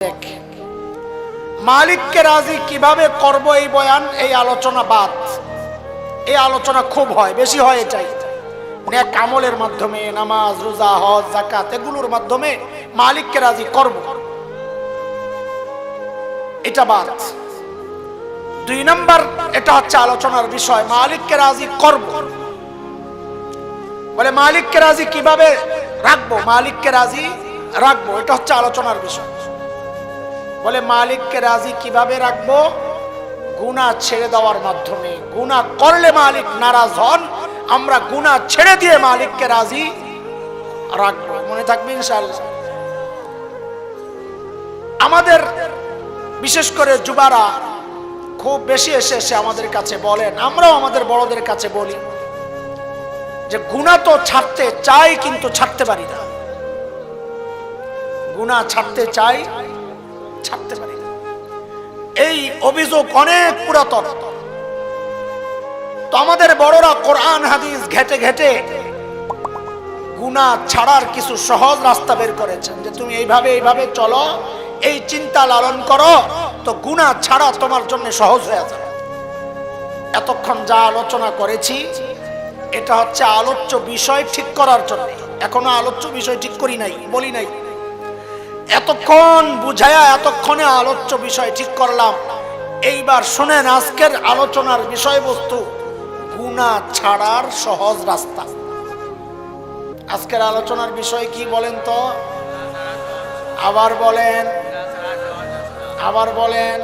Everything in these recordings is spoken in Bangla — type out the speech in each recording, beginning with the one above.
অর্ধেক। মালিককে রাজি কিভাবে করব এই বয়ান, এই আলোচনা বাদ। এই আলোচনা খুব হয়, বেশি হয় এটাই। নেক আমলের মাধ্যমে, নামাজ রোজা হজ যাকাত এগুলোর মাধ্যমে মালিককে রাজি করব, এটা বাদ। 2 নাম্বার, এটা হচ্ছে আলোচনার বিষয়, মালিককে রাজি করব। বলে মালিককে রাজি কিভাবে রাখবো, মালিককে রাজি রাখবো, এটা হচ্ছে আলোচনার বিষয়। বলে মালিককে রাজি কিভাবে রাখবো, গুনাহ ছেড়ে দেওয়ার মাধ্যমে। গুনাহ করলে মালিক নারাজ হন, আমরা গুনাহ ছেড়ে দিয়ে মালিককে রাজি রাখবো। মনে থাকবে ইনশাআল্লাহ। আমাদের বিশেষ করে যুবারা খুব বেশি এসে আমাদের কাছে বলেন, আমরাও আমাদের বড়দের কাছে বলি যে গুনাহ তো ছাড়তে চাই কিন্তু ছাড়তে পারি না। গুনাহ ছাড়তে চাই, ছাড়তে পারি না। এই অভিযোগ অনেক পুরাতন। তো আমাদের বড়রা কোরআন হাদিস ঘেটে ঘেটে গুনাহ ছাড়ার কিছু সহজ রাস্তা বের করেছেন, যে তুমি এইভাবে এইভাবে চলো, এই চিন্তা লালন করো, তো গুনাহ ছাড়া তোমার জন্য সহজ হয়ে যাবে। এতক্ষণ যা আলোচনা করেছি এটা হচ্ছে আলোচ্য বিষয় ঠিক করার জন্য। এখনো আলোচ্য বিষয় ঠিক করি নাই, বলি নাই। এতক্ষণ বুঝায়া এতক্ষণে আলোচ্য বিষয় ঠিক করলাম। এইবার শুনেন আজকের আলোচনার বিষয়বস্তু, গুনাহ ছাড়ার সহজ রাস্তা। আজকের আলোচনার বিষয় কি বলেন তো? আবার বলেন, আবার বলেন।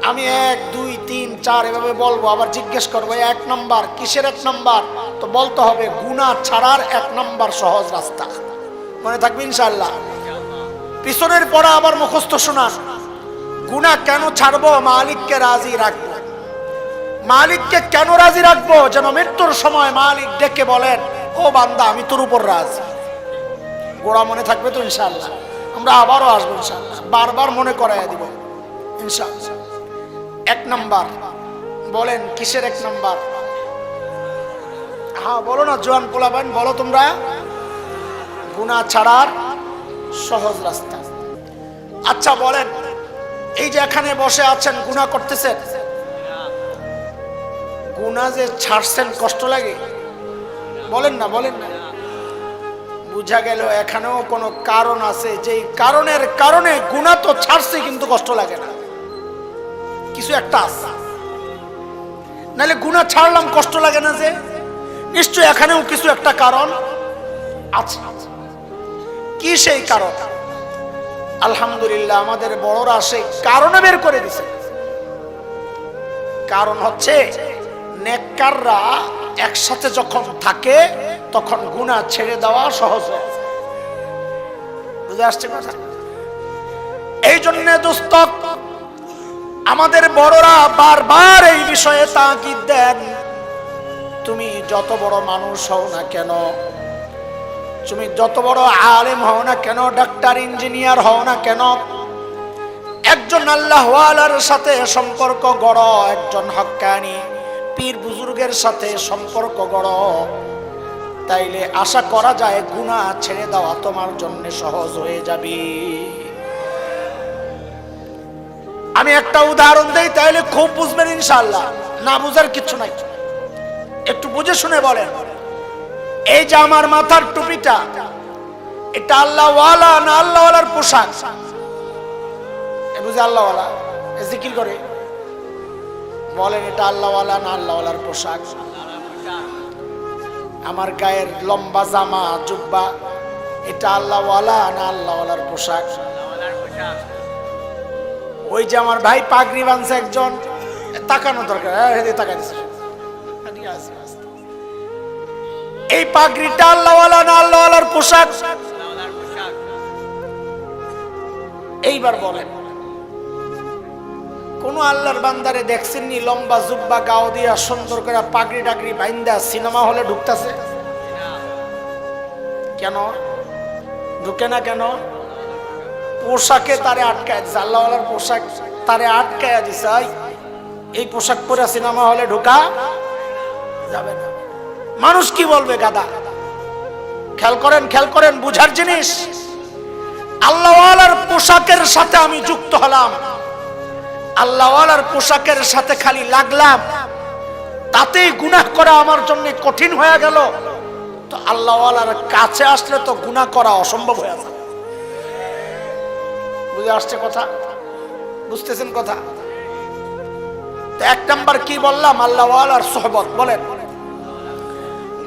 আমি 1 2 3 4 এভাবে বলবো, আবার জিজ্ঞেস করবো 1 নাম্বার কিসের 1 নাম্বার? তো বলতে হবে গুনাহ ছাড়ার 1 নাম্বার সহজ রাস্তা। মনে থাকবে ইনশাআল্লাহ। পিছনের পড়া আবার মুখস্থ শোনান। গুনাহ কেন ছাড়বো? মালিককে রাজি রাখবো। মালিককে কেন রাজি রাখবো? যেন মৃত্যুর সময় মালিক ডেকে বলেন, ও বান্দা আমি তোর উপর রাজি। গোড়া মনে থাকবে তো ইনশাআল্লাহ। আমরা আবারও আসবো ইনশাআল্লাহ, বারবার মনে করাইয়া দিব ইনশাআল্লাহ। 1 নাম্বার বলেন, কিসের 1 নাম্বার? হ্যাঁ বলো না, জোয়ান পোলাবেন বলো তোমরা। গুনাহ ছাড়ার সহজ রাস্তা। আচ্ছা বলেন, এই যে এখানে বসে আছেন গুনাহ করতেছেন, গুনাহ যে ছাড়ছেন কষ্ট লাগে? বলেন না, বলেন না। বুঝা গেল এখানেও কোনো কারণ আছে, যে কারণের কারণে গুনাহ তো ছাড়ছে কিন্তু কষ্ট লাগে না। কিছু একটা আছে, নাহলে গুনাহ ছাড়লাম কষ্ট লাগে না যে। নিশ্চয় এখানেও কিছু একটা কারণ আছে। কি সেই কারণ? আলহামদুলিল্লাহ আমাদের বড়রা সেই কারণে বের করে দিছে। কারণ হচ্ছে নেককাররা একসাথে যখন থাকে তখন গুনাহ ছেড়ে দেওয়া সহজ হয়। বুঝে আসছে কথা? এই জন্য দোস্ত আমাদের বড়রা বারবার এই বিষয়ে তাকিদ দেন, তুমি যত বড় মানুষ হও না কেন, তুমি যত বড় আলেম হও না কেন, ডাক্তার ইঞ্জিনিয়ার হও না কেন, একজন আল্লাহওয়ালার সাথে সম্পর্ক গড়ো, একজন হক্কানি পীর বুজুর্গের সাথে সম্পর্ক গড়ো, তাইলে আশা করা যায় গুনাহ ছেড়ে দেওয়া তোমার জন্য সহজ হয়ে যাবে। আমি একটা উদাহরণ দেই, তাইলে খুব বুঝবেন ইনশাআল্লাহ। না বুঝার কিছু নাই, একটু বুঝে শুনে বলেন। এই যে আমার মাথার টুপিটা, এটা আল্লাহওয়ালা না আল্লাহওয়ালার পোশাক? বুঝে আল্লাহওয়ালা জিকির করে, বলেন এটা আল্লাহওয়ালা না আল্লাহওয়ালার পোশাক? আমার গায়ের লম্বা জামা জুব্বা, এটা আল্লাহওয়ালা না আল্লাহওয়ালার পোশাক? ওই যে আমার ভাই পাগড়ি বাঁধছে একজন, তাকানো দরকার, তাকাই দিচ্ছে। এই পাগড়িটা আল্লাহওয়ালা না আল্লাহওয়ালার পোশাক? এইবার বলেন, কোন আল্লাহর বান্দারে দেখছেননি লম্বা জুব্বা গাও দিয়া সুন্দর করে পাগড়ি টাগড়ি বাইন্দা সিনেমা হলে ঢুকতেছে? কেন ঢুকে না? কেন? পোশাকে তারে আটকায় দিছে, আল্লাহওয়ালার পোশাক তারে আটকায় দিছে। এই পোশাক পরে সিনেমা হলে ঢোকা যাবে না। মানুষ কি বলবে? গাদা। খেয়াল করেন, খেয়াল করেন, বুঝার জিনিস। আল্লাহওয়ালার পোশাক পোশাকের সাথে আমি যুক্ত হলাম, আল্লাহওয়ালার পোশাকের সাথে খালি লাগলাম, তাতেই গুনাহ করা আমার জন্য কঠিন হয়ে গেল, তো আল্লাহওয়ালার কাছে আসলে তো গুনাহ করা অসম্ভব হয়ে যাবে। বুঝে আসছে কথা? বুঝতেছেন কথা? তো এক নাম্বার কি বললাম? আল্লাহওয়ালার সোহবত। বলেন,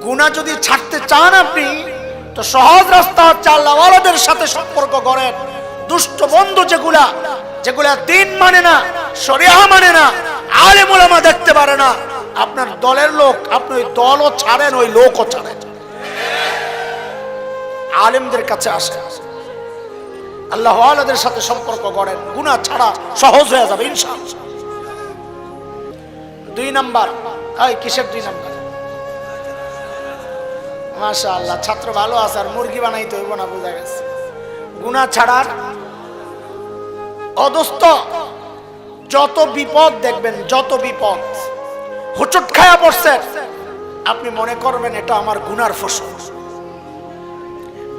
গুনাহ যদি ছাড়তে চান আপনি, তো সহজ রাস্তা হচ্ছে আল্লাহওয়ালাদের সাথে সম্পর্ক গড়েন। দুষ্ট বন্ধু যেগুলা দ্বীন মানে না, শরিয়া মানে না, আলেম ওলামা দেখতে পারে না, আপনার দলের লোক, আপনি ওই দলও ছাড়েন, ওই লোকও ছাড়েন, আলেমদের কাছে আসেন, আল্লাহওয়ালাদের সাথে সম্পর্ক গড়েন, গুনাহ ছাড়া সহজ হয়ে যাবে ইনশাআল্লাহ। 2 নাম্বার, কিসের 2 নাম্বার? মাশাআল্লাহ, ছাত্র ভালো আছে, আর মুরগি বানাইতে হইব না, বোঝা গেছে। গুনাহ ছাড়ার অদস্ত যত বিপদ দেখবেন, যত বিপদ, হুচট খায়া পড়ছে, আপনি মনে করবেন এটা আমার গুনার ফসল।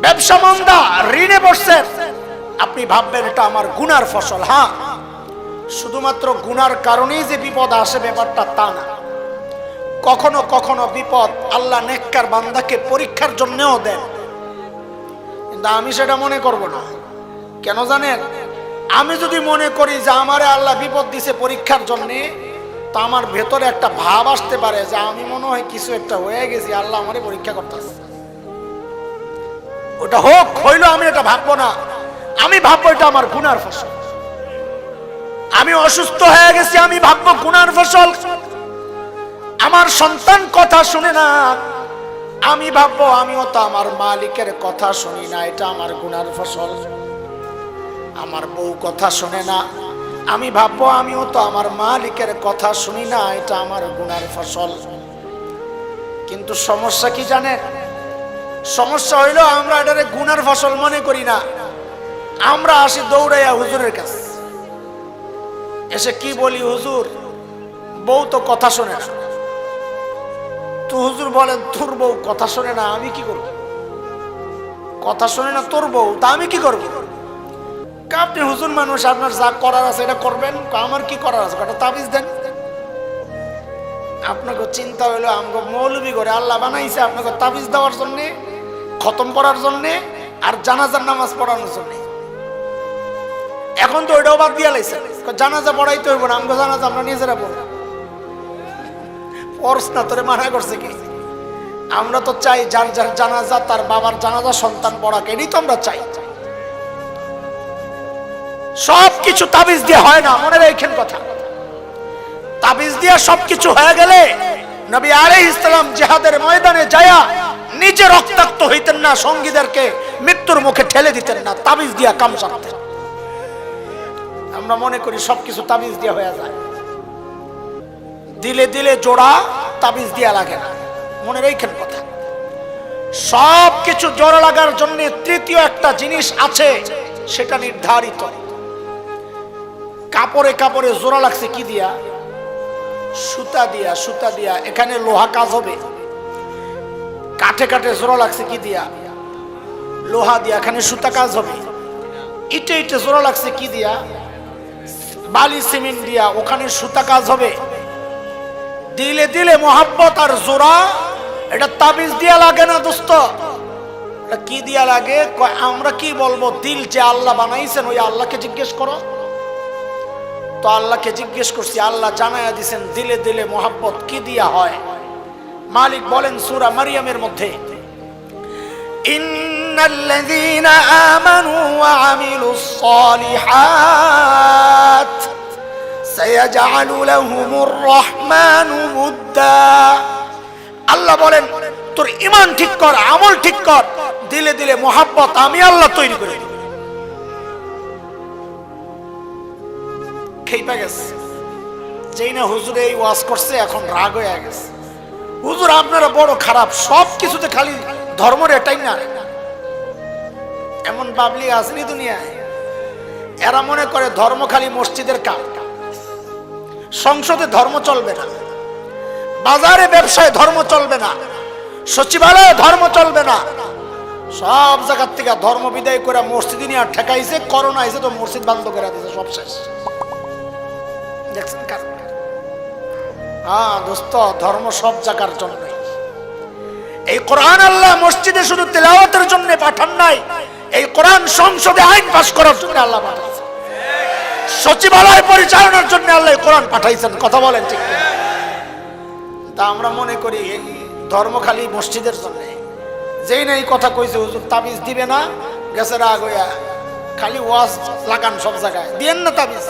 ব্যবসা মন্দা, ঋণে পড়ছে, আপনি ভাববেন এটা আমার গুনার ফসল। হ্যাঁ, শুধুমাত্র গুনার কারণেই যে বিপদ আসে ব্যাপারটা তা না। কখনো কখনো বিপদ আল্লাহ নেককার বান্দাকে পরীক্ষার জন্যও দেন, কিন্তু আমি সেটা মনে করব না। কেন জানেন? আমি যদি মনে করি যে আমারে আল্লাহ বিপদ দিছে পরীক্ষার জন্যে, তো আমার ভেতরে একটা ভাব আসতে পারে যে আমি মনে হয় কিছু একটা হয়ে গেছি, আল্লাহ আমারে পরীক্ষা করতেছে। ওটা হোক হইলো, আমি এটা ভাববো না। আমি ভাববো এটা আমার গুনার ফসল। আমি অসুস্থ হয়ে গেছি, আমি ভাববো গুনার ফসল। আমার সন্তান কথা শুনে না, আমি ভাববো আমিও তো আমার মালিকের কথা শুনি না, এটা আমার গুনার ফসল। আমার বউ কথা শুনে না, আমি ভাববো আমিও তো আমার মালিকের কথা শুনি না, এটা আমার গুনার ফসল। কিন্তু সমস্যা কি জানেন? সমস্যা হইলো আমরা এটারে গুনার ফসল মনে করি না। আমরা আসি দৌড়াইয়া হুজুরের কাছে, এসে কি বলি, হুজুর বউ তো কথা শোনে না। তো হুজুর বলেন, তোর বউ কথা শোনে না, আমি কি করব? কথা শোনে না তোর বউ, তা আমি কি করব? আপনি হুজুর মানুষ, আপনার যা করার আছে এটা করবেন। আমার কি করার আছে? একটা তাবিজ দেন। আপনাকে চিন্তা হইলো আমাকে মৌলবি করে আল্লাহ বানাইছে আপনাকে তাবিজ দেওয়ার জন্য, খতম করার জন্য, আর জানাজার নামাজ পড়ানোর জন্য। এখন তো ওইটাও বাদ দিয়া লাইছে, জানাজা পড়াইতে হইব না, আমাকে জানাজা আমরা নিজেরা পড়ব। পড়স না, তোরে মানা করছে কি? আমরা তো চাই যার যার জানাজা, তার বাবার জানাজা সন্তান পড়াকে, এটাই তো আমরা চাই। সবকিছু তাবিজ দিয়ে হয় না, মনে রাখেন কথা। তাবিজ দিয়ে সবকিছু হয়ে গেলে নবী আলাইহিস সালাম জিহাদের ময়দানে যায়া নিজে রক্তাক্ত হইতেন না, সঙ্গীদেরকে মৃত্যুর মুখে ঠেলে দিতেন না, তাবিজ দিয়া কাম সারতেন। আমরা মনে করি সবকিছু তাবিজ দিয়া হয়ে যায়। দিলে দিলে জোড়া তাবিজ দিয়া লাগে না, মনে রাখেন কথা। সবকিছু জোড়া লাগার জন্য তৃতীয় একটা জিনিস আছে, সেটা নির্ধারিত। কাপড়ে কাপড়ে জোড়া লাগছে কি দিয়া? সুতা দিয়া। সুতা দিয়া, এখানে লোহা কাজ হবে। কাঠে কাঠে জোড়া লাগছে কি দিয়া? লোহা দিয়া, এখানে সুতা কাজ হবে। ইটে ইটে জোড়া লাগছে কি দিয়া? বালি সিমেন্ট দিয়া, ওখানে সুতা কাজ হবে। দিলে দিলে মোহাব্বত আর জোড়া, এটা তাবিজ দিয়া লাগে না দোস্ত। এটা কি দিয়া লাগে? আমরা কি বলবো? দিল যে আল্লাহ বানাইছেন, ওই আল্লাহকে জিজ্ঞেস করো। তো আল্লাহকে জিজ্ঞেস করছি, আল্লাহ জানায়া দিছেন দিলে দিলে মোহাব্বত কি দিয়া হয়। মালিক বলেন সূরা মারিয়ামের মধ্যে, ইন্নাল্লাযীনা আমানু ওয়া আমিলুস সালিহাত সায়াজআলু লাহুমুর রাহমানু উদ্দা। আল্লাহ বলেন তোর ঈমান ঠিক কর, আমল ঠিক কর, দিলে দিলে মোহাব্বত আমি আল্লাহ তৈরি করে দেব। খেইপা গেছে, যেই না হুজুর এই ওয়াজ করছে এখন রাগ হয়ে গেছে। হুজুর আপনারা বড় খারাপ, সব কিছুতে খালি ধর্মের এটাই না। এমন বাবলি আসেনি দুনিয়ায়, এরা মনে করে ধর্ম খালি মসজিদের কাম, সংসদে ধর্ম চলবে না, বাজারে ব্যবসায় ধর্ম চলবে না, সচিবালয়ে ধর্ম চলবে না, সব জায়গার থেকে ধর্ম বিদায় করে মসজিদে নিয়ে ঠেকাইছে, করোনা আইছে তো মসজিদ বন্ধ করে দিয়েছে, সব শেষ। দেখছেন কারণ? হ্যাঁ দোস্ত, ধর্ম সব জায়গার জন্য। এই কোরআন আল্লাহ মসজিদে শুধু তেলাওয়াতের জন্য পাঠান নাই, এই কোরআন সংসদে আইন পাস করার জন্য আল্লাহ পাঠাইছেন, সচিবালয় পরিচালনার জন্য আল্লাহ কোরআন পাঠাইছেন। কথা বলেন ঠিক কিনা? তা আমরা মনে করি ধর্ম খালি মসজিদের জন্য। যেই না এই কথা কইছে হুজুর তাবিজ দিবে না, গেছে রাগ হইয়া খালি ওয়াজ লাগান সব জায়গায়, দিয়েন না তাবিজ,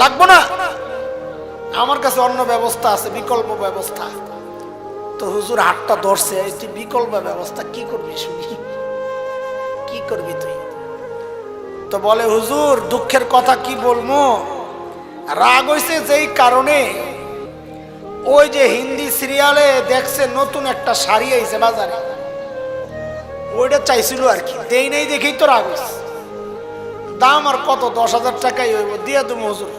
লাগবো না, আমার কাছে অন্য ব্যবস্থা আছে, বিকল্প ব্যবস্থা। তো হুজুর হাতটা ধরছে, এই বিকল্প ব্যবস্থা কি করবি শুনি, কি করবি তুই? তো বলে হুজুর দুঃখের কথা কি বলবো, রাগ হইছে যেই কারণে ওই যে হিন্দি সিরিয়ালে দেখছে নতুন একটা শাড়ি আইছে বাজারে, ওইটা চাইছিল আর কি, দেই নাই দেখেই তো রাগ হইছে। দাম আর কত, 10,000 টাকাই হইব, দিয়ে তুমি হুজুর,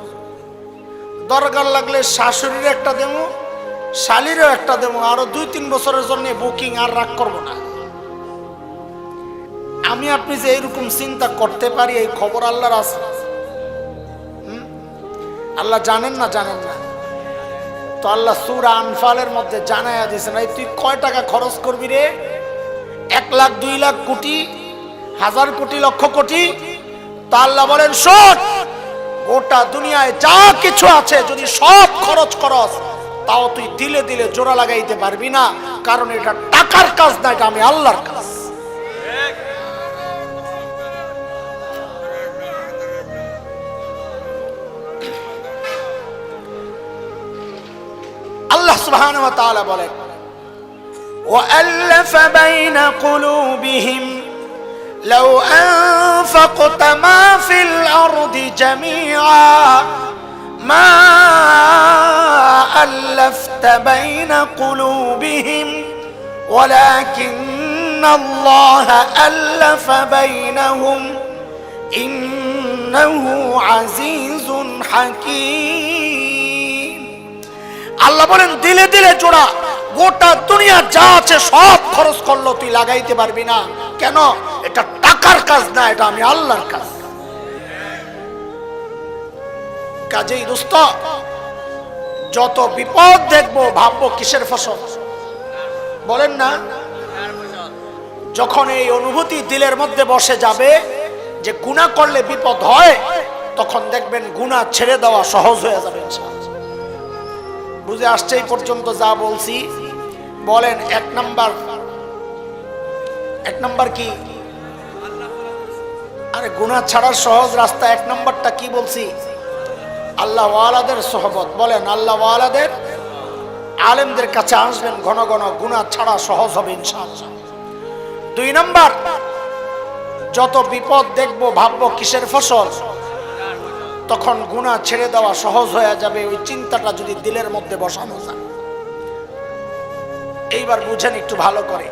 দরকার লাগলে শাশুড়ির একটা দেবো, শালিরও একটা দেবো, আরো 2-3 বছরের জন্য বুকিং, আর রাগ করবো না। আমি আপনি যে এইরকম চিন্তা করতে পারি, এই খবর আল্লাহর আছে। আল্লাহ জানেন না? জানেন না তো আল্লাহ সূরা আনফালের মধ্যে জানায়া দিয়েছেন, এই তুই কয় টাকা খরচ করবি রে? 1 লাখ, 2 লাখ, কোটি, 1000 কোটি, লক্ষ কোটি? তা আল্লাহ বলেন শোন, গোটা দুনিয়ায় যা কিছু আছে যদি সব খরচ করস, তাও তুই দিলে দিলে জোড়া লাগাইতে পারবি না, কারণ এটা টাকার কাজ না, এটা আমি আল্লাহর কাজ। আল্লাহ সুবহানাহু ওয়া তাআলা বলেন وَأَلَّفَ بَيْنَ قُلُوبِهِمْ لَوْ أَنفَقْتَ مَا فِي الْأَرْضِ جَمِيعًا مَا أَلَّفْتَ بَيْنَ قُلُوبِهِمْ وَلَكِنَّ اللَّهَ أَلَّفَ بَيْنَهُمْ إِنَّهُ عَزِيزٌ حَكِيمٌ। আল্লাহ বলেন দিলে দিলে জোড়া, গোটা দুনিয়া যা আছে সব খরচ করলো তুই লাগাইতে পারবি না, কেন? এটা টাকার কাজ না, এটা আমি আল্লাহর কাজ। কাজেই দোস্ত, যত বিপদ দেখবো ভাববো কিসের ফসল, বলেন না? যখন এই অনুভূতি দিলের মধ্যে বসে যাবে যে গুনাহ করলে বিপদ হয়, তখন দেখবেন গুনাহ ছেড়ে দেওয়া সহজ হয়ে যাবে ইনশাআল্লাহ। বুঝে আসছে এই পর্যন্ত যা বলছি? বলেন এক নাম্বার কি? আরে গুনাহ ছাড়ার সহজ রাস্তা 1 নাম্বারটা কি বলছি? আল্লাহ ওয়ালাদের সোহবত। বলেন আল্লাহ ওয়ালাদের, আলেমদের কাছে আসবেন ঘন ঘন, গুনাহ ছাড়া সহজ হবে ইনশাআল্লাহ। 2 নাম্বার, যত বিপদ দেখবো ভাববো কিসের ফসল, তখন গুনাহ ছেড়ে দেওয়া সহজ হয়ে যাবে, ওই চিন্তাটা যদি দিলের মধ্যে বসানো যায়। এইবার বুঝেন একটু ভালো করে।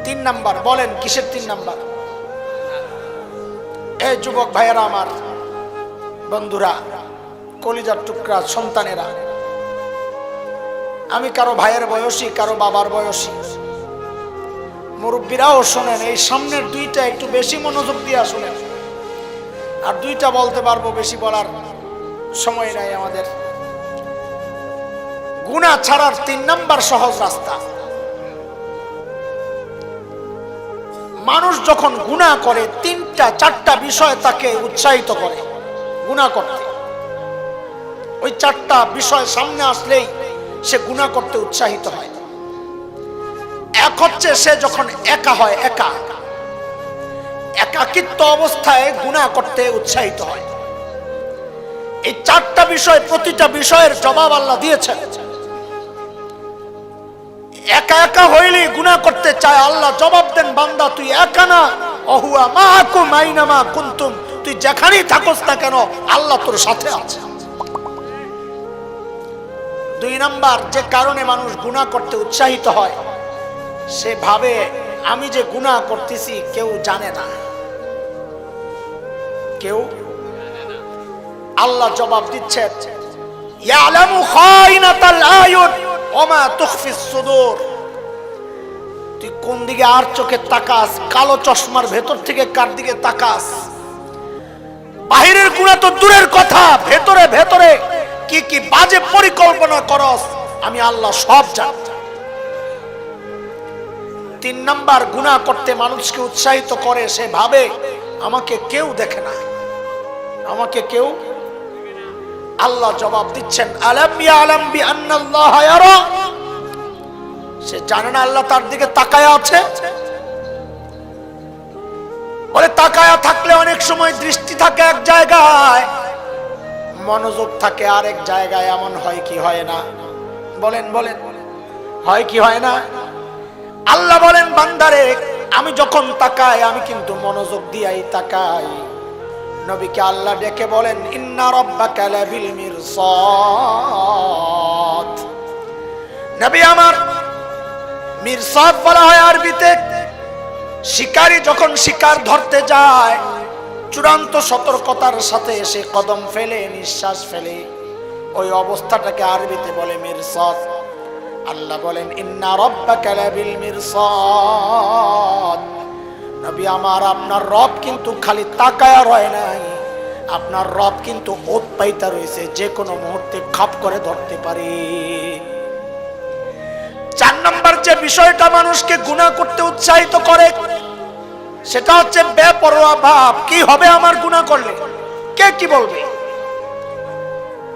3 নাম্বার, বলেন কিসের 3 নাম্বার? এই যুবক ভাইয়েরা, আমার বন্ধুরা, কলিজার টুকরা সন্তানেরা, আমি কারো ভাইয়ের বয়সী, কারো বাবার বয়সী, মুরব্বীরাও শোনেন, এই সামনের 2টা একটু বেশি মনোযোগ দিয়ে শুনেন, আর 2টা বলতে পারবো, বেশি বলার সময় নাই আমাদের। গুনাহ ছাড়ার 3 নাম্বার সহজ রাস্তা। মানুষ যখন গুনাহ করে 3টা-4টা বিষয় তাকে উৎসাহিত করে গুনাহ করতে। ওই 4টা বিষয় সামনে আসলেই সে গুনাহ করতে উৎসাহিত হয়। এক হচ্ছে সে যখন একা হয়, একাকিত্ব অবস্থায় গুনাহ করতে উৎসাহিত হয়। এই 4টা বিষয়, প্রতিটা বিষয়ের জবাব আল্লাহ দিয়েছেন। একা একা হইলে গুনাহ করতে চায়, আল্লাহ জবাব দেন, বান্দা তুই একা না, ওহুয়া মাআকুম আইনামা কুনতুম, তুই যেখানেই থাকস না কেন আল্লাহ তোর সাথে আছে। 2 নাম্বার, যে কারণে মানুষ গুনাহ করতে উৎসাহিত হয়, সে ভাবে আমি যে গুনাহ করতেছি কেউ জানে না, কেউ। আল্লাহ জবাব দিচ্ছেন, ইয়ালামু খাইনাতাল আয়ুন ওয়া মা তুখফিস সুদূর। তুই কোন দিকে আর চোখে তাকাস? কালো চশমার ভেতর থেকে কার দিকে তাকাস? বাহিরের গুনাহ তো দূরের কথা, ভেতরে ভেতরে কি কি বাজে পরিকল্পনা করস আমি আল্লাহ সব জানি। 3 নাম্বার, গুনাহ করতে মানুষকে উৎসাহিত করে সে ভাবে আমাকে কেউ দেখে না, আমাকে কেউ। আল্লাহ জবাব দিচ্ছেন আলাম ইয়ালাম বিআন্নাল্লাহা ইয়ারা, সে জানে না আল্লাহ তার দিকে তাকায়া আছে? বলে তাকায়া থাকলে অনেক সময় দৃষ্টি থাকে এক জায়গায়, মনোযোগ থাকে আরেক জায়গায়। এমন হয় কি হয় না? বলেন বলেন, হয় কি হয় না? আল্লাহ বলেন বান্দারে আমি যখন তাকাই আমি কিন্তু মনোযোগ দিয়েই তাকাই। নবীকে আল্লাহ ডেকে বলেন ইন্না রাব্বাকা লাবিল মিরসাদ। নবী আমার, মিরসাদ বলা হয় আরবিতে শিকারী যখন শিকার ধরতে যায় চূড়ান্ত সতর্কতার সাথে সে কদম ফেলে নিঃশ্বাস ফেলে, ওই অবস্থাটাকে আরবিতে বলে মিরসাদ। আল্লাহ বলেন ইন্না রাব্বাকা লাবিল মিরসাদ। নবী আমার, আপনার রব কিন্তু খালি তাকায়া রয় নাই, আপনার রব কিন্তু ওত পাইতা রয়েছে, যে কোনো মুহূর্তে খাপ করে ধরতে পারে। 4 নাম্বার যে বিষয়টা মানুষকে গুনাহ করতে উৎসাহিত করে সেটা হচ্ছে বেপরোয়া ভাব। কি হবে আমার গুনাহ করলে? কে কি বলবে?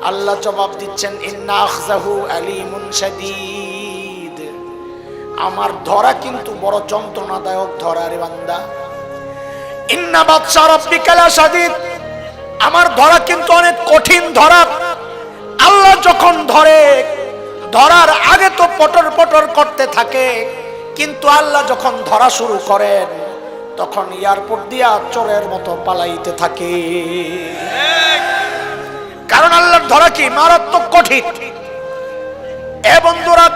আল্লাহ জবাব দিচ্ছেন ইন্না আখযাহু আলীমুন শাদীদ। আমার ধরা কিন্তু বড় যন্ত্রণাদায়ক ধরা রে বান্দা। ইন্না বাতশা রাব্বিকা লাশাদীদ, আমার ধরা কিন্তু অনেক কঠিন ধরা। আল্লাহ যখন ধরে, ধরার আগে তো পটর পটর করতে থাকে, কিন্তু আল্লাহ যখন ধরা শুরু করেন তখন এয়ারপোর্ট দিয়া চোরের মতো পালাইতে থাকে। কারণ আল্লাহর ধরা কি মারাত্মক কঠিন। এ বন্ধুরা,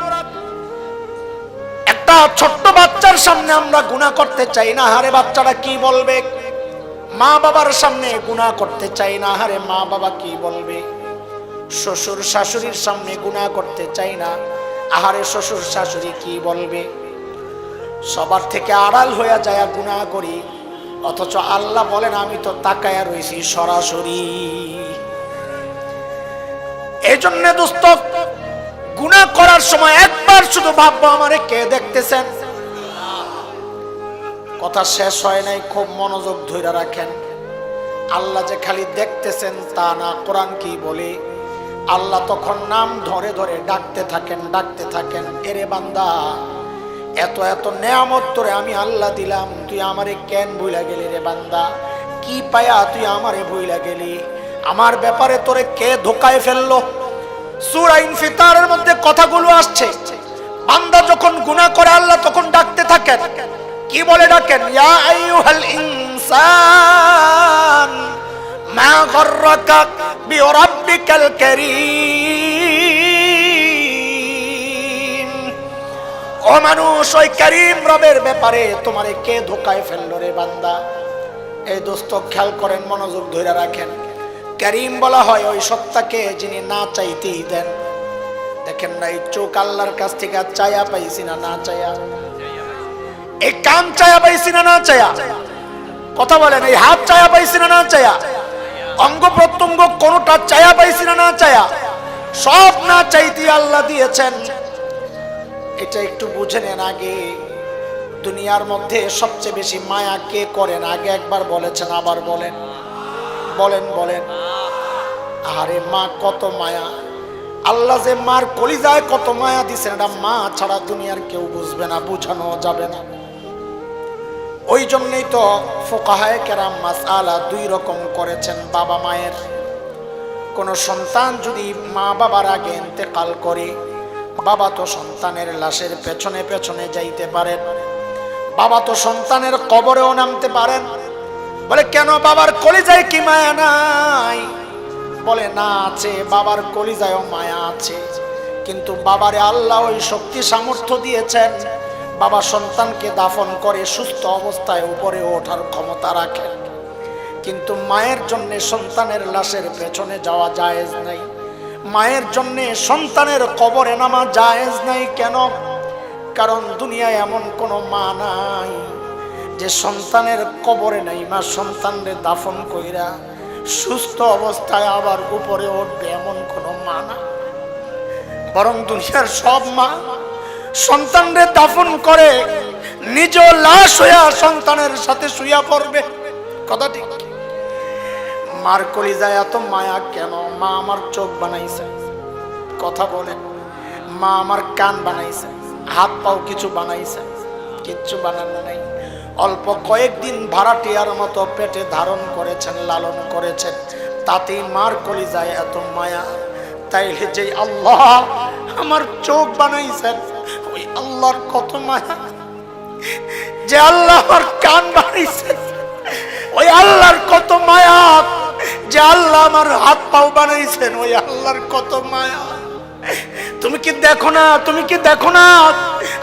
একটা ছোট্ট বাচ্চার সামনে আমরা গুনাহ করতে চাই না, হারে বাচ্চারা কি বলবে? মা বাবার সামনে গুনাহ করতে চাই না, হারে মা বাবা কি বলবে? শ্বশুর শাশুড়ির সামনে গুনাহ করতে চাই না, আহারে শ্বশুর শাশুড়ি কি বলবে? সবার থেকে আড়াল হয়ে যায় গুনাহ করি, অথচ আল্লাহ বলেন আমি তো তাকায়া রইছি সরাসরি। এই জন্য দোস্ত, গুনাহ করার সময় একবার শুধু ভাববো আমারে কে দেখতেছেন। কথা শেষ হয় নাই, খুব মনোযোগ ধরে রাখেন। আল্লাহ যে খালি দেখতেছেন তা না, কোরআন কি বলে? আল্লাহ তখন নাম ধরে ধরে ডাকতে থাকেন, ডাকতে থাকেন, এরে বান্দা এত এত নেয়ামত তোরে আমি আল্লাহ দিলাম, তুই আমারে কেন ভুইলা গেলি রে বান্দা? কি পায়া তুই আমারে ভুইলা গেলি? আমার ব্যাপারে তোরে কে ধোকায় ফেললো? সূরা ইনফিতারের মধ্যে কথাগুলো আসছে। বান্দা যখন গুনাহ করে আল্লাহ তখন ডাকতে থাকেন। কি বলে ডাকেন? ইয়া আইয়ুহাল ইনসান মা গররাকা বিরাব্বিকাল কারীম। ও মানুষ, ওই কারীম রবের ব্যাপারে তোমারে কে ধোকায় ফেললো রে বান্দা? এই দোস্ত খেয়াল করেন, মনোযোগ ধরে রাখেন। কারীম বলা হয় ওই সত্তাকে যিনি না চাইতেই দেন। দেখেন না, এই চোখ আল্লাহর কাছ থেকে চায়া পাইছি না, না চায়া? এই কান চায়া পাইছি না, না চায়া? কথা বলেন, এই হাত চায়া পাইছি না, না চায়া? অঙ্গ প্রত্যঙ্গ কোনটা চায়া পাইছি না, না চায়া? সব না চাইতে আল্লাহ দিয়েছেন। এটা একটু বুঝে নেন। আগে দুনিয়ার মধ্যে সবচেয়ে বেশি মায়া কে করেন? আগে একবার বলেছেন, আবার বলেন, বলেন বলেন। আরে মা কত মায়া! আল্লাহ যে মার কলিজায় কত মায়া দিছেন, এটা মা ছাড়া দুনিয়ার কেউ বুঝবে না, বুঝানো যাবে না। ওই জন্যই তো ফুকাহায়ে কেরাম মাসআলা 2 রকম করেছেন বাবা মায়ের। কোন সন্তান যদি মা বাবার আগে ইন্তেকাল করে, বাবা তো সন্তানের লাশের পেছনে পেছনে যাইতে পারেন, বাবা তো সন্তানের কবরেও নামতে পারেন। বলে কেন, বাবার কলিজায় কি মায়া নাই? বলে না, আছে, বাবার কলিজায়ও মায়া আছে, কিন্তু বাবারে আল্লাহ ওই শক্তি সামর্থ্য দিয়েছেন, বাবা সন্তানকে দাফন করে সুস্থ অবস্থায় উপরে ওঠার ক্ষমতা রাখেন। কিন্তু মায়ের জন্য সন্তানের লাশের পেছনে যাওয়া জায়েজ নাই, মায়ের জন্য সন্তানের কবরে নামা জায়েজ নাই। কেন? কারণ দুনিয়ায় এমন কোনো মা নাই যে সন্তানের কবরে নাই মা সন্তানরে দাফন কইরা সুস্থ অবস্থায় আবার উপরে উঠবে, এমন কোনো মা না। বরং দুনিয়ার সব মা সন্তানরে দাফন করে নিজ লাশ হইয়া সন্তানের সাথে শুইয়া পড়বে। কথা ঠিক। মার কলিজায় এত মায়া কেন? মা আমার চোখ বানাইছে, কথা বলে। মা আমার কান বানাইছে, হাত পাও কিছু বানাইছে? কিচ্ছু বানানো নাই। অল্প কয়েকদিন ভাড়াটিয়ার মতো পেটে ধারণ করেছেন, লালন করেছেন, তাতেই মার কলিজায় এত মায়া। তাইলে যে আল্লাহ আমার চোখ বানাইছেন ওই আল্লাহর কত মায়া। যে আল্লাহ আমার কান বানাইছেন ওই আল্লাহর কত মায়া। যে আল্লাহ আমার হাত পাও বানাইছেন ওই আল্লাহর কত মায়া। তুমি কি দেখো না? তুমি কি দেখো না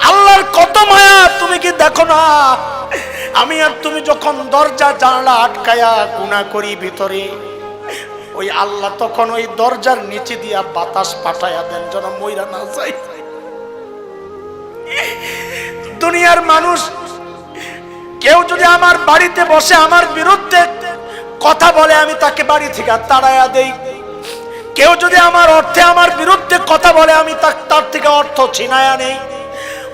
আল্লাহর কত মায়া? তুমি কি দেখো না? আমি আর তুমি যখন দরজা জানলা আটকায়া গুনাহ করি ভিতরে, ওই আল্লাহ তখন ওই দরজার নিচে দিয়া বাতাস পাঠায়া দেন যেন মইরা না যায়। দুনিয়ার মানুষ কেউ যদি আমার বাড়িতে বসে আমার বিরুদ্ধে কথা বলে, আমি তাকে বাড়ি থেকে তাড়াইয়া দেই। কেউ যদি আমার অর্থে আমার বিরুদ্ধে কথা বলে, আমি তার থেকে অর্থ ছিনায়া নেই।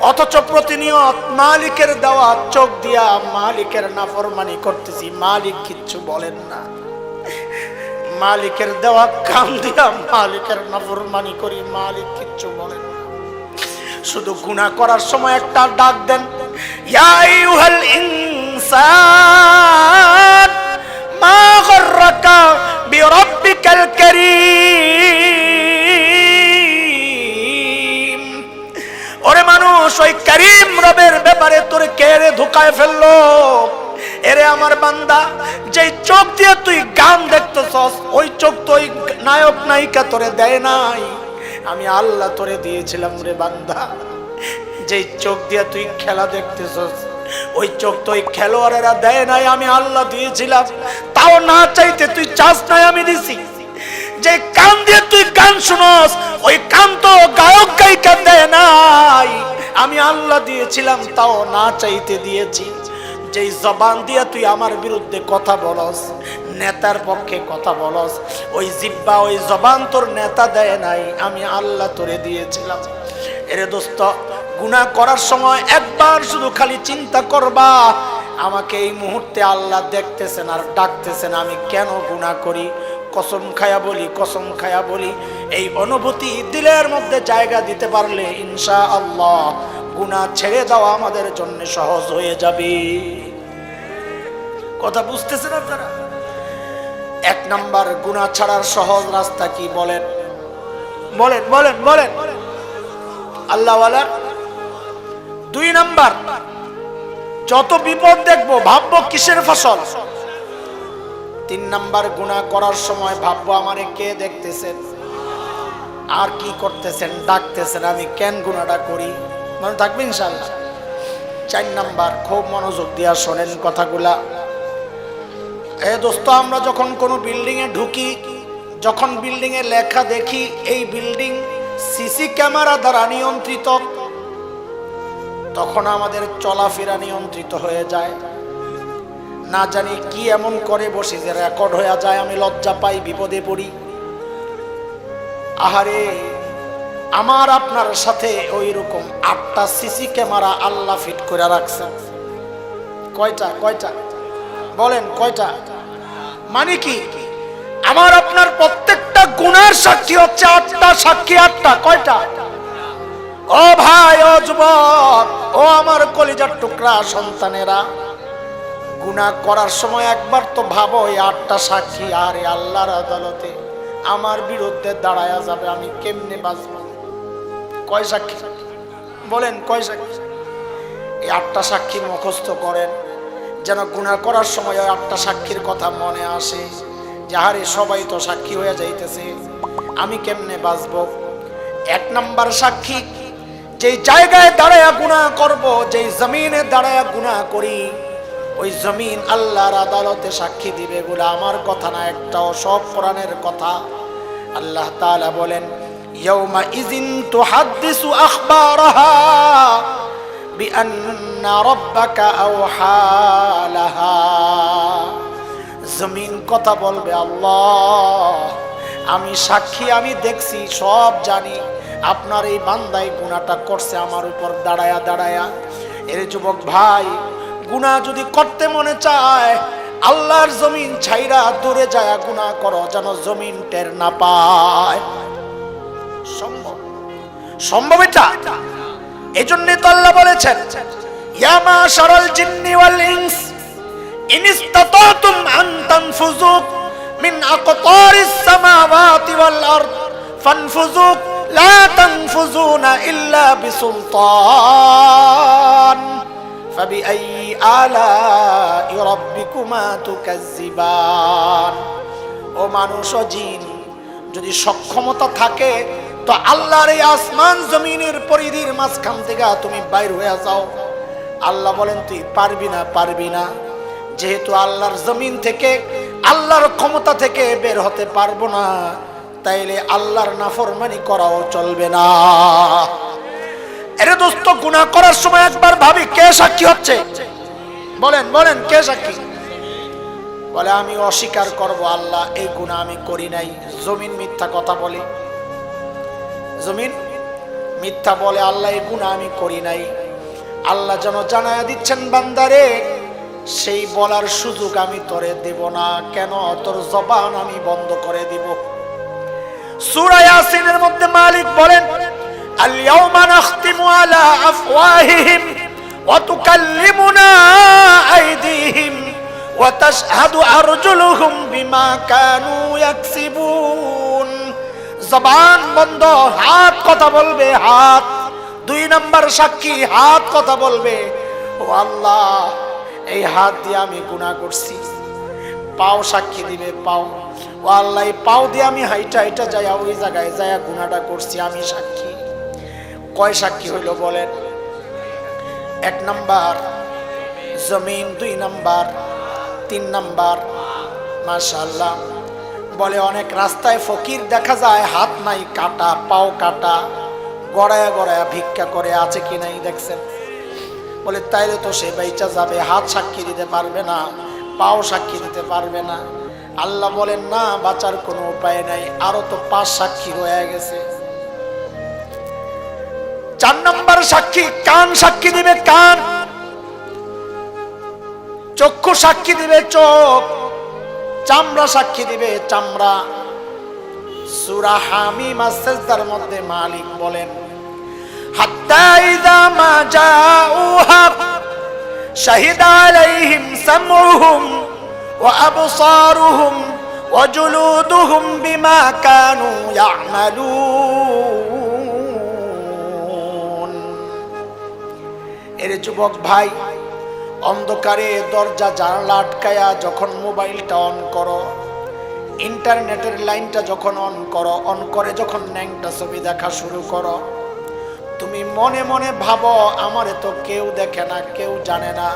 অথচ প্রতিনিয়ত মালিকের দেওয়া চোখ দিয়া মালিকের নাফরমানি করতেছি, মালিক কিচ্ছু বলেন না। মালিকের দেওয়া কান দিয়া মালিকের নাফরমানি করি, মালিক কিচ্ছু বলেন না। শুধু গুনাহ করার সময় একটা ডাক দেন, ইয়া আইয়ুহাল ইনসান মা গররাকা বিরাব্বিকাল কারীম। ওরে মানুষ, ওই কারীম রবের ব্যাপারে তোরে কে রে ধোকায় ফেললো? এরে আমার বান্দা, যেই চোখ দিয়ে তুই গান দেখতেছস ওই চোখ তো ওই নায়ক নায়িকা তোরে দেয় নাই, আমি আল্লাহ তোরে দিয়েছিলাম রে বান্দা। যেই চোখ দিয়ে তুই খেলা দেখতেছস ওই চোখ তো ওই খেলোয়াড়েরা দেয় নাই, আমি আল্লাহ দিয়েছিলাম। তাও না চাইতে তুই চাস নাই, আমি দিছি। যে কান দিয়ে তুই গান শুনস ওই কান তো গায়ক গায়িকা দেয় নাই, আমি আল্লাহ দিয়েছিলাম, তাও না চাইতে দিয়েছি। যেই জবান দিয়ে তুই আমার বিরুদ্ধে কথা বলস, নেতার পক্ষে কথা বলস, ওই জিহ্বা ওই জবান তোর নেতা দেয় নাই, আমি আল্লাহ তোরে দিয়েছিলাম। এরে দোস্ত, গুনাহ করার সময় একবার শুধু খালি চিন্তা করবা, আমাকে এই মুহূর্তে আল্লাহ দেখতেছেন আর ডাকতেছেন, আমি কেন গুনাহ করি। কসম খায়া বলি, কসম খায়া বলি, এই অনুভূতি দিলের মধ্যে জায়গা দিতে পারলে ইনশাআল্লাহ গুনাহ ছেড়ে দেওয়া আমাদের জন্য সহজ হয়ে যাবে। কথা বুঝতেছেন আপনারা? এক নাম্বার গুনাহ ছাড়ার সহজ রাস্তা কি বলেন? বলেন বলেন বলেন আল্লাহওয়ালা। দুই নাম্বার, যত বিপদ দেখবো ভাববো কিসের ফসল। তিন নাম্বার, গুনাহ করার সময় ভাববো আমারে কে দেখতেছেন আর কি করতেছেন, ডাকতেছেন, আমি কেন গুনাহটা করি। মনে থাকবে ইনশাআল্লাহ। চার নাম্বার, খুব মনোযোগ দিয়া শোনেন কথাগুলা। এ দোস্ত, আমরা যখন কোনো বিল্ডিং এ ঢুকি, যখন বিল্ডিং এ লেখা দেখি এই বিল্ডিং সিসি ক্যামেরা দ্বারা নিয়ন্ত্রিত, তখন আমাদের চলাফেরা নিয়ন্ত্রিত হয়ে যায়। না জানি কি এমন করে বসে যে রেকর্ড হয়ে যায়, আমি লজ্জা পাই, বিপদে পড়ি। আহারে, আমার আপনার সাথে ওই রকম 8টা সিসি ক্যামেরা আল্লাহ ফিট করে রাখছেন। কয়টা? কয়টা বলেন? কয়টা? মানে কি? আমার আপনার প্রত্যেকটা গুনার সাক্ষী হচ্ছে 8টা সাক্ষী। 8টা। কয়টা? ও ভাই, ও যুবক, ও আমার কলিজার টুকরা সন্তানেরা, গুনাহ করার সময় একবার তো ভাবো এই 8টা সাক্ষী আর আল্লাহর আদালতে আমার বিরুদ্ধে দাঁড়ায়া যাবে, আমি কেমনে বাঁচবো? কয় সাক্ষী বলেন? কয় সাক্ষী? এই 8টা সাক্ষী মুখস্থ করেন, যেন গুনাহ করার সময় ওই 8টা সাক্ষীর কথা মনে আসে যে আরে সবাই তো সাক্ষী হয়ে যাইতেছে, আমি কেমনে বাঁচবো। এক নাম্বার সাক্ষী, যেই জায়গায় দাঁড়ায়া গুনাহ করব, যেই জমিনে দাঁড়ায়া গুনাহ করি, ওই জমিন আল্লাহর আদালতে সাক্ষী দিবে। এগুলো আমার কথা না, একটাও সব কোরআনের কথা। আল্লাহ তাআলা বলেন, ইয়াউমা ইযিন তুহাদ্দিসু আখবারাহা বিআন্না রাব্বাকা আওহা লাহা। জমিন কথা বলবে, আল্লাহ আমি সাক্ষী, আমি দেখছি, সব জানি আপনার এই বান্দাই গুনাহটা করছে আমার উপর দাঁড়ায়া দাঁড়ায়া। এর যুবক ভাই, গুনাহ যদি করতে মনে চায়, আল্লাহর জমিন ছাইরা দূরে যায় গুনাহ করো, যেন জমিন টের না পায়। সম্ভব? সম্ভব এটা? এজন্য তো আল্লাহ বলেছেন, ইয়া মাশারাল জিন্নি ওয়াল ইনস ইন ইসতাতাতুম আন তানফুযু মিন আকতারিস সামাওয়াতি ওয়াল আরদ ফানফুযু লা তানফুযুনা ইল্লা বিসুলতান ফাবিআইয়ি আলাই রাব্বিকুমা তুকাজ্জিবান। ও মানুষ ও জিন, যদি সক্ষমতা থাকে তো আল্লাহর এই আসমান জমিনের পরিধির মাঝখান থেকে তুমি বাইর হয়ে যাও। আল্লাহ বলেন, তুই পারবি না, পারবি না। যেহেতু আল্লাহর জমিন থেকে, আল্লাহর ক্ষমতা থেকে বের হতে পারবো না, তাইলে আল্লাহর নাফরমানি করাও চলবে না। আরে দোস্ত, গুনাহ করার সময় একবার ভাবি, কে সাক্ষী হচ্ছে? বলেন বলেন, কে সাক্ষী? বলে, আমি অস্বীকার করব, আল্লাহ এই গুনাহ আমি করি নাই। জমিন মিথ্যা কথা বলে, জমিন মিথ্যা বলে, আল্লাহ এই গুনাহ আমি করি নাই। আল্লাহ যেন জানায়া দিচ্ছেন, বান্দারে সেই বলার সুযোগ আমি তোরে দেব না। কেন? তোর জবান আমি বন্ধ করে দিব। সূরা ইয়াসিনের মধ্যে মালিক বলেন, আল ইয়াউমা নাখতিমু আলা আফওয়াহিহিম ওয়া তুকাল্লিমুনা আইদিহিম ওয়া তাশহাদু আরজুলুহুম বিমা কানু ইয়াকসিবুন। জবান বন্ধ, হাত কথা বলবে, হাত। 2 নম্বর সাক্ষী, হাত কথা বলবে, ও আল্লাহ এই হাত দিয়ে আমি গুনাহ করছি। পাও সাক্ষী দিবে, পাও, ও আল্লাহ এই পাও দিয়ে আমি হাইটা হাইটা যাইয়া ওই জায়গায় যাইয়া গুনাহটা করছি, আমি সাক্ষী। কয় সাক্ষী হইল বলেন? 1 নাম্বার জমিন, 2 নাম্বার, 3 নাম্বার মাশাআল্লাহ। বলে অনেক রাস্তায় ফকির দেখা যায়, হাত নাই, কাটা, পাও কাটা, গড়ায়া গড়ায়া ভিক্ষা করে, আছে কি নাই দেখছেন? বলে তাইলে তো সে বাইচা যাবে, হাত সাক্ষী দিতে পারবে না, পাও সাক্ষী দিতে পারবে না। আল্লাহ বলেন, না, বাঁচার কোনো উপায় নাই, আরো তো 5 সাক্ষী হয়ে গেছে। 4 নম্বর সাক্ষী, কান সাক্ষী দিবে, কান। চক্ষু সাক্ষী দিবে, চোখ। চামড়া সাক্ষী দিবে, চামড়া। সূরা হামিম আস-সাজদার মধ্যে মালিক বলেন, হাত্তা ইযা মা জাউহা শাহিদা আলাইহিম সামউহুম ওয়া আবসারুহুম ওয়া জুলুদুহুম বিমা কানু ইয়ামালুন। এর যুবক ভাই, অন্ধকারে দরজা জানালা আটকায়া যখন মোবাইলটা অন করো, ইন্টারনেটের লাইনটা যখন অন করো, অন করে যখন ন্যাংটা ছবি দেখা শুরু করো, তুমি মনে মনে ভাবো, আমারে তো কেউ দেখে না, কেউ জানে না।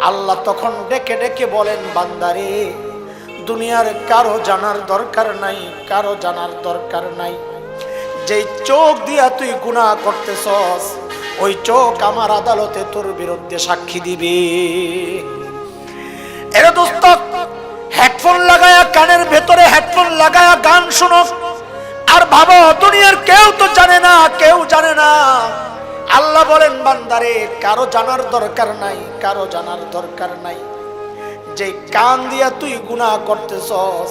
আল্লাহ তখন ডেকে ডেকে বলেন, বান্দারে দুনিয়ার কারো জানার দরকার নাই, কারো জানার দরকার নাই। যেই চোখ দিয়া তুই গুনাহ করতেছস, ওই চোখ আমার আদালতে তোর বিরুদ্ধে সাক্ষী দিবে। এরে দোস্ত, হেডফোন লাগায়া, কানের ভেতরে হেডফোন লাগায়া গান শোনো আর ভাবো দুনিয়ার কেউ তো জানে না, কেউ জানে না। আল্লাহ বলেন, বান্দারে কারো জানার দরকার নাই, কারো জানার দরকার নাই। যে কান দিয়া তুই গুনাহ করতেছস,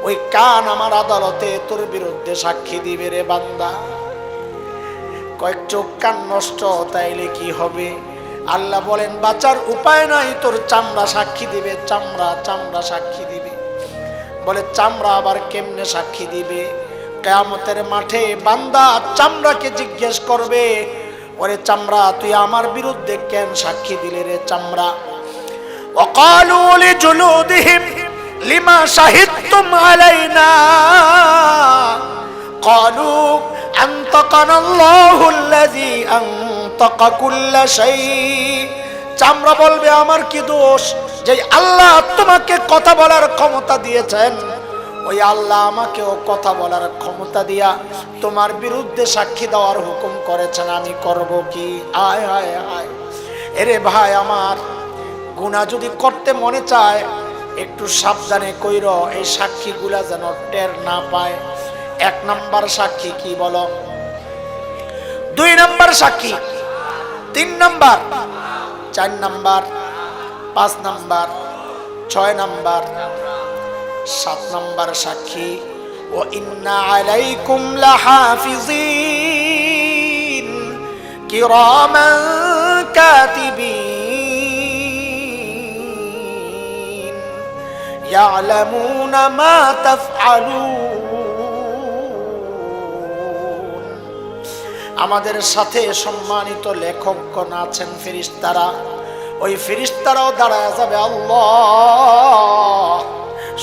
ওই কান আমার আদালতে তোর বিরুদ্ধে সাক্ষী দিবে রে বান্দা। কয়েক চোখ কান নষ্ট, তাইলে কি হবে? আল্লাহ বলেন, বাঁচার উপায় নাই, তোর চামড়া সাক্ষী দিবে, চামড়া, চামড়া সাক্ষী দিবে। বলে চামড়া আবার কেমনে সাক্ষী দিবে? কিয়ামতের মাঠে বান্দা চামড়াকে জিজ্ঞেস করবে, ওরে চামড়া তুই আমার বিরুদ্ধে কেন সাক্ষী দিলে রে চামড়া? ওয়াকালু লিজুলুদিহিম লিমা শাহিদতুম আলাইনা ক্বালু আনতাকানা আল্লাহুল্লাযী আনতাকা কুল্লা শাই। চামড়া বলবে, আমার কি দোষ যে আল্লাহ তোমাকে কথা বলার ক্ষমতা দিয়েছেন, ওই আল্লাহ আমাকেও কথা বলার ক্ষমতা দিয়া তোমার বিরুদ্ধে সাক্ষী দেওয়ার হুকুম করেছেন, আমি করব কি? আয় আয় আয়, এরে ভাই আমার, গুনাহ যদি করতে মনে চায় একটু সাবধানে কইর, এই সাক্ষীগুলা যেন টের না পায়। 1 নাম্বার সাক্ষী কি বলো? 2 নাম্বার সাক্ষী, 3 number, 4 number, 5 number, 6 number, 7 number সাক্ষী ও ইন্না আলাইকুম লাহাফিজিন কিরামান কাতিবিন ইয়ালামুনা মা তাফআলুন। আমাদের সাথে সম্মানিত লেখকগণ আছেন ফেরেশতারা, ওই ফেরেশতারাও দাঁড়ায় যাবে, আল্লাহ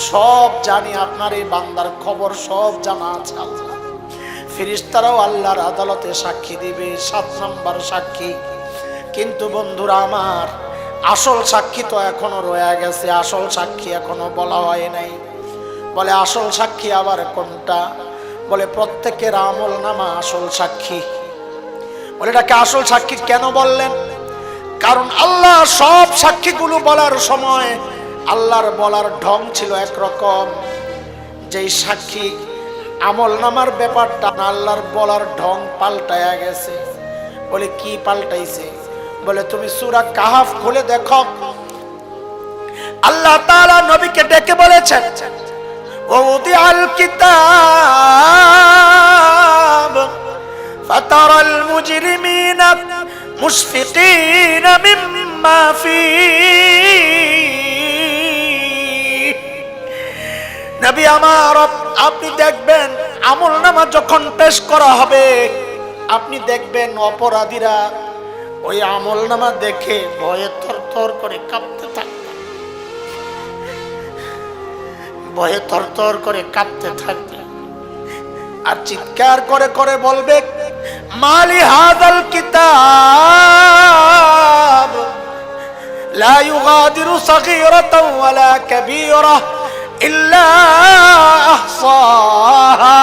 সব জানি, আপনার এই বান্দার খবর সব জানা আছে আল্লাহ। ফেরেশতারাও আল্লাহর আদালতে সাক্ষী দিবে, 7 নাম্বার সাক্ষী। কিন্তু বন্ধুরা আমার, আসল সাক্ষী তো এখনো রয়ে গেছে, আসল সাক্ষী এখনো বলা হয় নাই। বলে আসল সাক্ষী আবার কোনটা? বলে প্রত্যেকের আমল নামা আসল সাক্ষী। বলে এটাকে আসল সাক্ষী কেন বললেন? কারণ আল্লাহ সব সাক্ষীগুলো বলার সময় আল্লাহর বলার ঢং ছিল একরকম, যেই সাক্ষী আমল নামার ব্যাপারটা আল্লাহর বলার ঢং পাল্টায়া গেছে। বলে কি পাল্টাইছে? বলে তুমি সূরা কাহাফ খুলে দেখো, আল্লাহ তাআলা নবীকে ডেকে বলেছেন, ওয়াদিআল কিতাব ফাতারাল মুজরিমিনা মুশফিকিনা মিম্মা ফীহি। নবী আমার, আপনি দেখবেন আমলনামা যখন পেশ করা হবে, আপনি দেখবেন অপরাধীরা ওই আমলনামা দেখে ভয়ে থরথর করে কাঁপতে থাকবে, ভয়ে থরথর করে কাঁপতে থাকবে, আর চিৎকার করে করে বলবে, মালি হাযাল কিতাব লা ইউগাদিরু সাগীরাতাও ওয়ালা কাবীরা ইল্লা আহসাহা।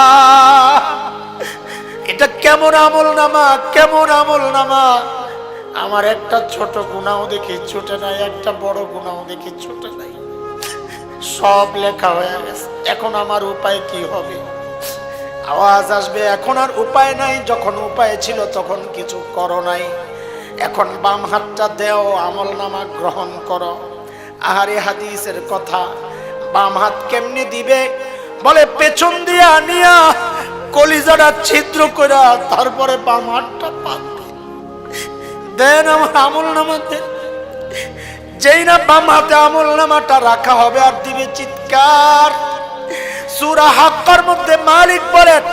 এটা কেমন আমলনামা, কেমন আমলনামা! আমার একটা ছোট গুনাহ দেখি ছুটে নাই, একটা বড় গুনাহ দেখি ছুটে নাই, সব লেখা হয়ে গেছে। এখন আমার উপায় কি হবে? আওয়াজ আসবে, এখন আর উপায় নাই। যখন উপায় ছিল তখন কিছু করো নাই, এখন বাম হাতটা দেও, আমলনামা গ্রহণ করো। আহারে হাদিসের কথা, বাম হাত কেমনি দিবে? বলে পেছন দিয়া নিয়া কলিজাটা ছিদ্র কইরা তারপরে বাম হাতটা পাতবে। দেন আমার আমলনামা দেন। যেই না বাম হাতে আমলনামাটা রাখা হবে আর দিবে চিৎকার। সূরা হাক্কার মধ্যে মালিক বলেন,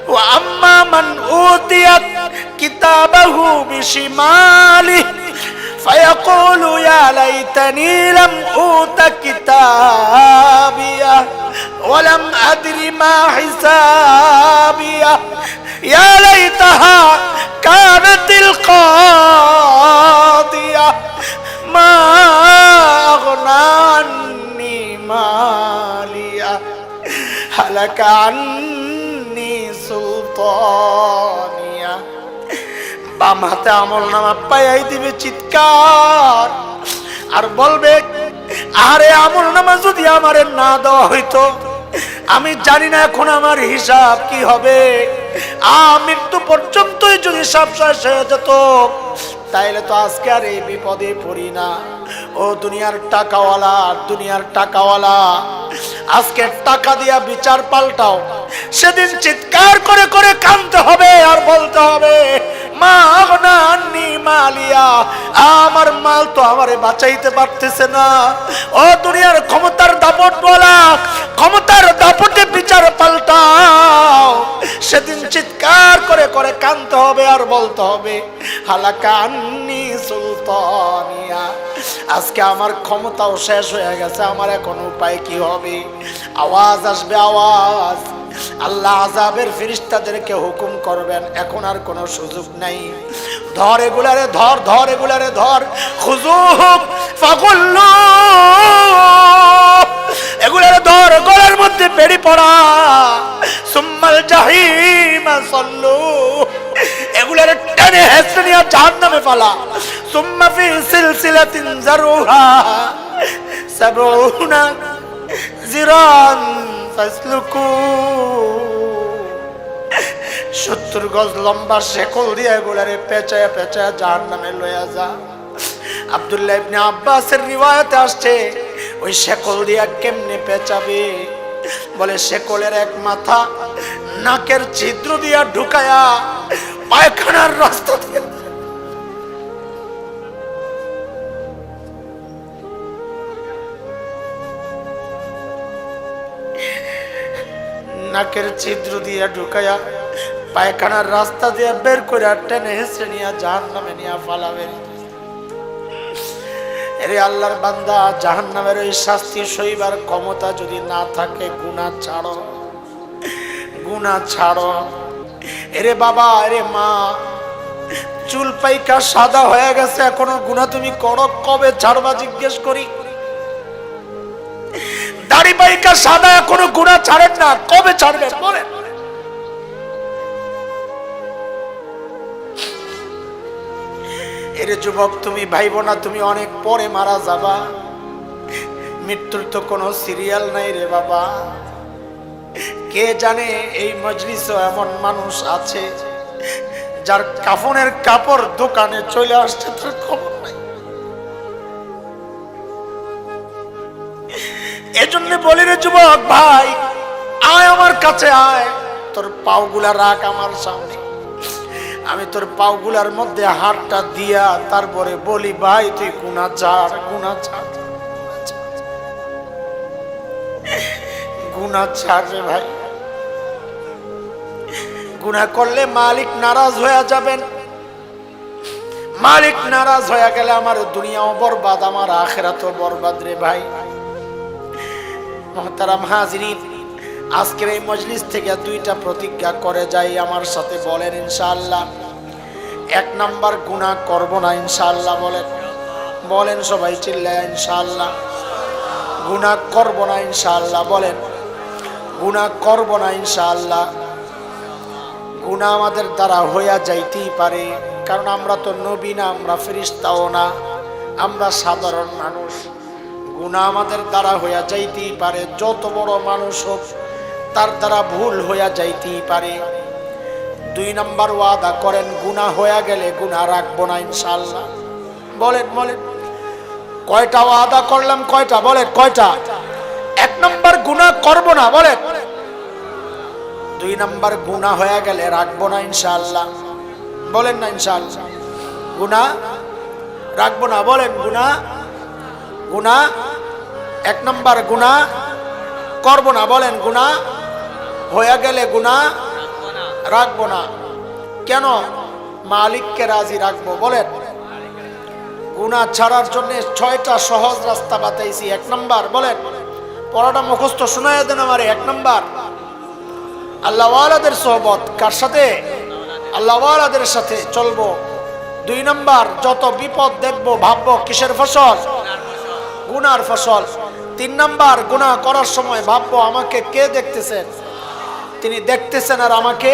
ওয়া আম্মা মান উতিয়াত কিতাবাহু বিশিমালিহি ফায়াকুলু ইয়া লাইতানি লাম উতা কিতাবিয়া ওয়া লাম আদরি মা হিসাবিয়া ইয়া লাইতাহা কানাতিল কাদিয়া মা আগনা আন্নি মালিয়া হালাকা আন্নি সুলতানিয়া। বাম হাতে আমলনামা পাইয়াই দিবে চিৎকার, আর বলবে, আরে আমলনামা যদি আমারে না দেওয়া হইতো, আমি জানি না এখন আমার হিসাব কি হবে। মৃত্যু পর্যন্তই যদি হিসাব শেষ হয়ে যেত, তাইলে তো আজকে আর এই বিপদে পড়ি না। ও দুনিয়ার টাকাওয়ালা, দুনিয়ার টাকাওয়ালা, আজকে টাকা দিয়া বিচার পাল্টাও। সেদিন চিৎকার করে করে কাঁদতে হবে আর বলতে হবে, মা আগনা আন্নি মালিয়া, আমার মাল তো আমারে বাঁচাইতে পারতেছে না। ও দুনিয়ার ক্ষমতার দাপট বলা, ক্ষমতার দাপটে বিচার পাল্টাও। সেদিন চিৎকার করে করে কাঁদতে হবে আর বলতে হবে, হালাকা আন্নি সুলতানিয়া, আজকে আমার ক্ষমতাও শেষ হয়ে গেছে, আমার এখন উপায় কি হবে? আওয়াজ আসবে, আওয়াজ। আল্লাহ আযাবের ফেরেশতাদেরকে হুকুম করবেন, এখন আর কোনো সুযোগ নাই। ধর এগুলারে, ধর ধর এগুলারে ধর, খুযুহু ফাগুল্লু, এগুলারে ধর, গলার মধ্যে ফাসাল্লু, এগুলার টেনে হেসে নিয়ে জাহান্নামে ফালা। সুম্মা ফি সিলসিলাতিন যারুহা সাবউনা জিরান ফাসলুকু, 70 গজ লম্বা শেকল দিয়ে এগুলারে পেঁচায়া পেঁচায়া জাহান্নামে লইয়া যা। আব্দুল্লাহ ইবনে আব্বাসের রিওয়ায়াতে আসছে ওই শেকল দিয়া কেমনে পেঁচাবে, বলে শেকলের এক মাথা নাকের ছিদ্র দিয়া ঢুকায়া পায়খানার রাস্তা দিয়ে, নাকের ছিদ্র দিয়া ঢুকায়া পায়খানার রাস্তা দিয়ে বের করে টেনে হেসে নিয়ে জাহান্নামে নিয়ে ফালাবে। এরে আল্লাহর বান্দা, জাহান্নামের ওই শাস্তি সইবার ক্ষমতা যদি না থাকে গুনাহ ছাড়ো, গুনাহ ছাড়ো। এরে বাবা, এরে মা, চুল পাইকা সাদা হয়ে গেছে, এখনো গুনাহ তুমি করো, কবে ছাড়বা জিজ্ঞেস করি? দাড়ি পাইকা সাদা, এখনো গুনাহ ছাড়েন না, কবে ছাড়বেন বলেন? এরে যুবক, তুমি ভাইবো না তুমি অনেক পরে মারা যাবা, মৃত্যুর তো কোনো সিরিয়াল নাই রে বাবা। কে জানে এই মজলিসে এমন মানুষ আছে যার কাফনের কাপড় দোকানে চলে আসছে, তার খবর নাই। এজন্য বলি রে যুবক ভাই, আয় আমার কাছে আয়, তোর পাওগুলা রাখ আমার সামনে, আমি তোর পাওগুলার মধ্যে হাতটা দিয়া তারপরে বলি ভাই তুই গুনাহ ছাড়, গুনাহ ছাড়, গুনাহ ছাড় রে ভাই। গুনাহ করলে মালিক নারাজ হয়ে যাবেন, মালিক নারাজ হয়ে গেলে আমার দুনিয়াও বরবাদ, আমার আখিরাতও বরবাদ রে ভাই। মুহতারাম হাজিরিন, আজকের এই মজলিস থেকে দুইটা প্রতিজ্ঞা করে যাই, আমার সাথে বলেন ইনশাআল্লাহ। 1 নাম্বার, গুনাহ করব না ইনশাআল্লাহ। বলেন, বলেন সবাই চিল্লায় ইনশাআল্লাহ। গুনাহ করব না ইনশাআল্লাহ। বলেন, গুনাহ করব না ইনশাআল্লাহ। গুনাহ আমাদের দ্বারা হইয়া যাইতেই পারে, কারণ আমরা তো নবী না, আমরা ফেরেশতাও না, আমরা সাধারণ মানুষ। গুনাহ আমাদের দ্বারা হইয়া যাইতেই পারে, যত বড় মানুষ হোক তার দ্বারা ভুল হইয়া যাইতেই পারে। 2 নাম্বার, ওয়াদা করেন গুনাহ হইয়া গেলে গুনাহ রাখবো না ইনশাআল্লাহ। বলেন, বলেন কয়টা ওয়াদা করলাম? কয়টা? বলেন কয়টা? 1 নাম্বার, গুনাহ করব না। বলেন 2 নাম্বার, গুনাহ হইয়া গেলে রাখবো না ইনশাআল্লাহ। বলেন না ইনশাআল্লাহ, গুনাহ রাখবো না। বলেন গুনাহ, গুনাহ 1 নাম্বার, গুনাহ করব না। বলেন গুনাহ হয়ে গেলে গুনাহ রাখবো না। কেন? মালিককে রাজি রাখবো। বলেন, গুনাহ ছাড়ার জন্য 6টা সহজ রাস্তা বাতাইছি। 1 নাম্বার, বলেন পড়াটা মুখস্থ শোনায় দেন আমারে। 1 নাম্বার, আল্লাহওয়ালাদের সোহবত। কার সাথে? আল্লাহওয়ালাদের সাথে চলবো। 2 নাম্বার, যত বিপদ দেখবো ভাববো কিসের ফসল? গুনার ফসল। 3 নাম্বার, গুনাহ করার সময় ভাববো আমাকে কে দেখতেছেন? তিনি দেখতেছেন আর আমাকে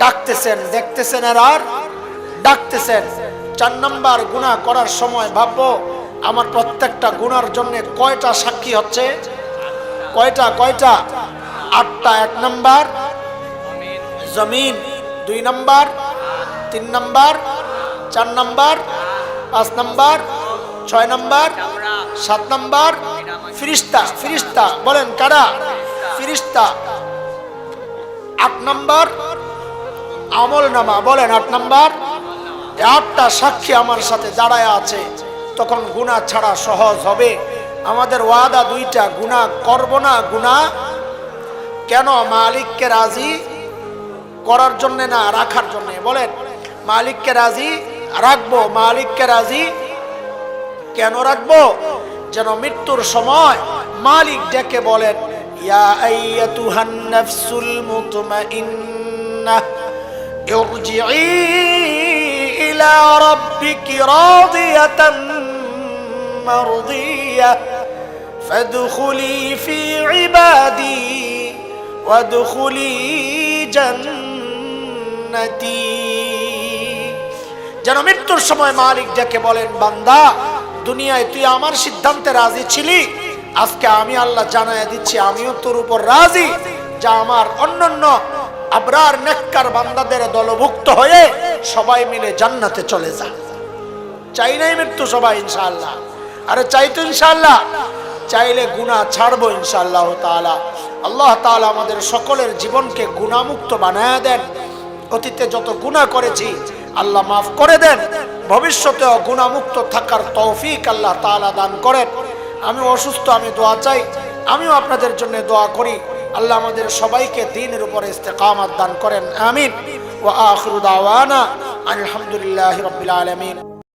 ডাকতেছেন, দেখতেছেন আর ডাকতেছেন। 4 নাম্বার, গুনাহ করার সময় ভাববো আমার প্রত্যেকটা গুনার জন্য কয়টা সাক্ষী হচ্ছে? কয়টা? কয়টা? 8টা। 1 নাম্বার জমিন, 2 number, 3 number, 4 number, 5 number, 6 number, 7 number ফিরিস্তা। ফিরিস্তা বলেন কারা? ফিরিস্তা। 8 নাম্বার আমল নামা। বলেন 8 নাম্বার। 8টা সাক্ষী আমার সাথে দাঁড়ায় আছে, তখন গুনাহ ছাড়া সহজ হবে। আমাদের ওয়াদা 2টা, গুনাহ করব না। গুনাহ কেন? মালিককে রাজি করার জন্য না, রাখার জন্য। বলেন মালিককে রাজি রাখবো। মালিককে রাজি কেন রাখবো? যেন মৃত্যুর সময় মালিক ডেকে বলেন, ইয়া আইয়াতুহান নাফসুল মুতমাইন্নাহ ইরজিই ইলা রাব্বিকি রাদিয়াতাম মারদিয়াহ ফাদখুলি ফি ইবাদি ওয়াদখুলি জান্নাতি। সুন্নতি। যেন মৃত্যুর সময় মালিক যাকে বলেন, বান্দা দুনিয়ায় তুই আমার সিদ্ধান্তে রাজি ছিলি, আজকে আমি আল্লাহ জানায়া দিচ্ছি আমিও তোর উপর রাজি, যা আমার অন্যান্য আবরার নেককার বান্দাদের দলভুক্ত হয়ে সবাই মিলে জান্নাতে চলে যা। চাই নাই মৃত্যু সবাই ইনশাআল্লাহ? আরে চাই তো ইনশাআল্লাহ? চাইলে গুনাহ ছাড়বো ইনশাআল্লাহ তাআলা। আল্লাহ তাআলা আমাদের সকলের জীবনকে গুনাহমুক্ত বানায়া দেন। অতীতে যত গুনাহ করেছি আল্লাহ মাফ করে দেন, ভবিষ্যতেও গুনাহমুক্ত থাকার তৌফিক আল্লাহ তাআলা দান করেন। আমি অসুস্থ, আমি দোয়া চাই, আমিও আপনাদের জন্য দোয়া করি। আল্লাহ আমাদের সবাইকে দ্বীনের উপরে ইস্তেকামাত দান করেন, আমিন। ওয়া আখিরু দাওয়ানা আলহামদুলিল্লাহি রাব্বিল আলামিন।